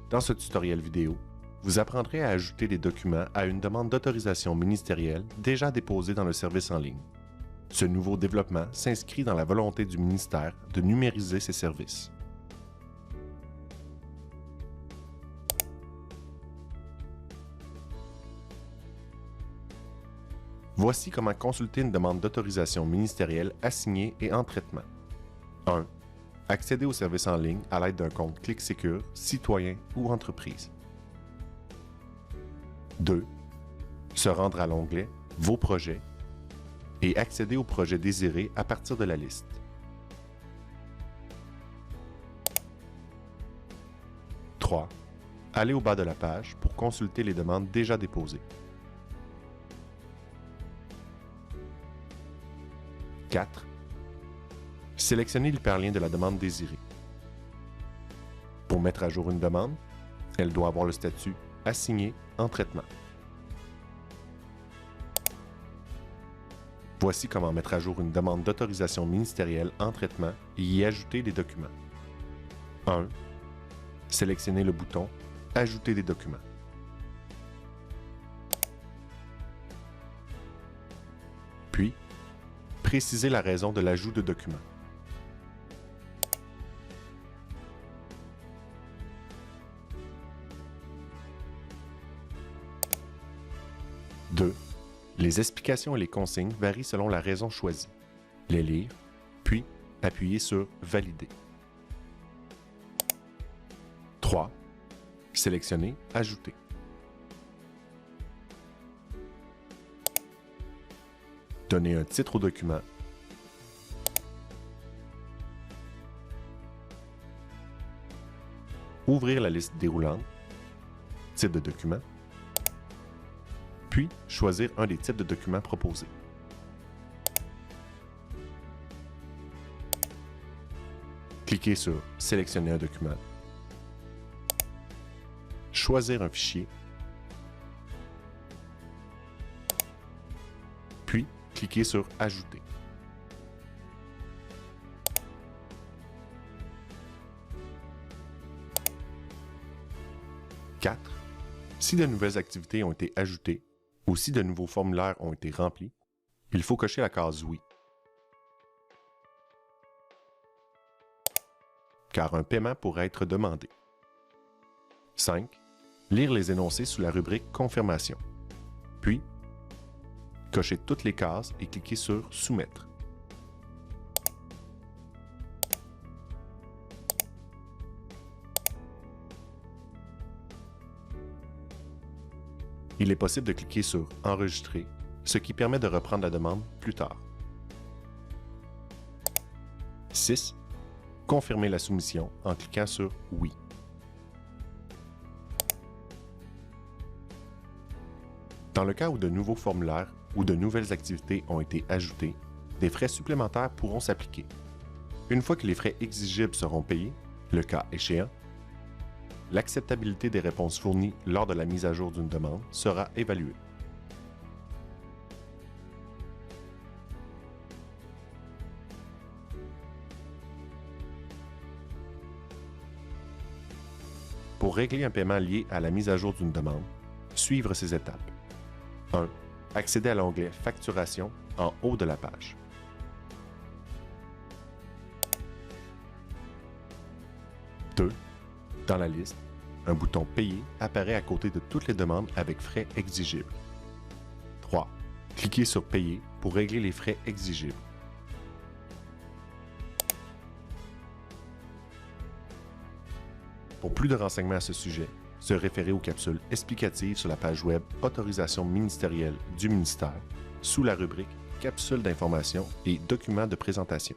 Dans ce tutoriel vidéo, vous apprendrez à ajouter des documents à une demande d'autorisation ministérielle déjà déposée dans le service en ligne. Ce nouveau développement s'inscrit dans la volonté du ministère de numériser ses services. Voici comment consulter une demande d'autorisation ministérielle assignée et en traitement. 1. Accéder au service en ligne à l'aide d'un compte ClickSecure, citoyen ou entreprise. 2. Se rendre à l'onglet « Vos projets » et accéder au projet désiré à partir de la liste. 3. Aller au bas de la page pour consulter les demandes déjà déposées. 4. Sélectionner l'hyperlien de la demande désirée. Pour mettre à jour une demande, elle doit avoir le statut « Assigné en traitement ». Voici comment mettre à jour une demande d'autorisation ministérielle en traitement et y ajouter des documents. 1. Sélectionnez le bouton « Ajouter des documents ». Puis, précisez la raison de l'ajout de documents. Deux. Les explications et les consignes varient selon la raison choisie. Les lire, puis appuyer sur « Valider ». 3. Sélectionner « Ajouter ». Donner un titre au document. Ouvrir la liste déroulante, type de document, puis choisir un des types de documents proposés. Cliquez sur « Sélectionner un document », choisir un fichier, puis cliquez sur « Ajouter ». Si de nouvelles activités ont été ajoutées ou si de nouveaux formulaires ont été remplis, il faut cocher la case « Oui », car un paiement pourrait être demandé. 5. Lire les énoncés sous la rubrique « Confirmation ». Puis, cochez toutes les cases et cliquez sur « Soumettre ». Il est possible de cliquer sur « Enregistrer », ce qui permet de reprendre la demande plus tard. 6. Confirmer la soumission en cliquant sur « Oui ». Dans le cas où de nouveaux formulaires ou de nouvelles activités ont été ajoutés, des frais supplémentaires pourront s'appliquer. Une fois que les frais exigibles seront payés, le cas échéant, l'acceptabilité des réponses fournies lors de la mise à jour d'une demande sera évaluée. Pour régler un paiement lié à la mise à jour d'une demande, suivre ces étapes. 1. Accéder à l'onglet « Facturation » en haut de la page. 2. Dans la liste, un bouton « Payer » apparaît à côté de toutes les demandes avec frais exigibles. 3. Cliquez sur « Payer » pour régler les frais exigibles. Pour plus de renseignements à ce sujet, se référer aux capsules explicatives sur la page web Autorisation ministérielle du ministère sous la rubrique « Capsules d'information et documents de présentation ».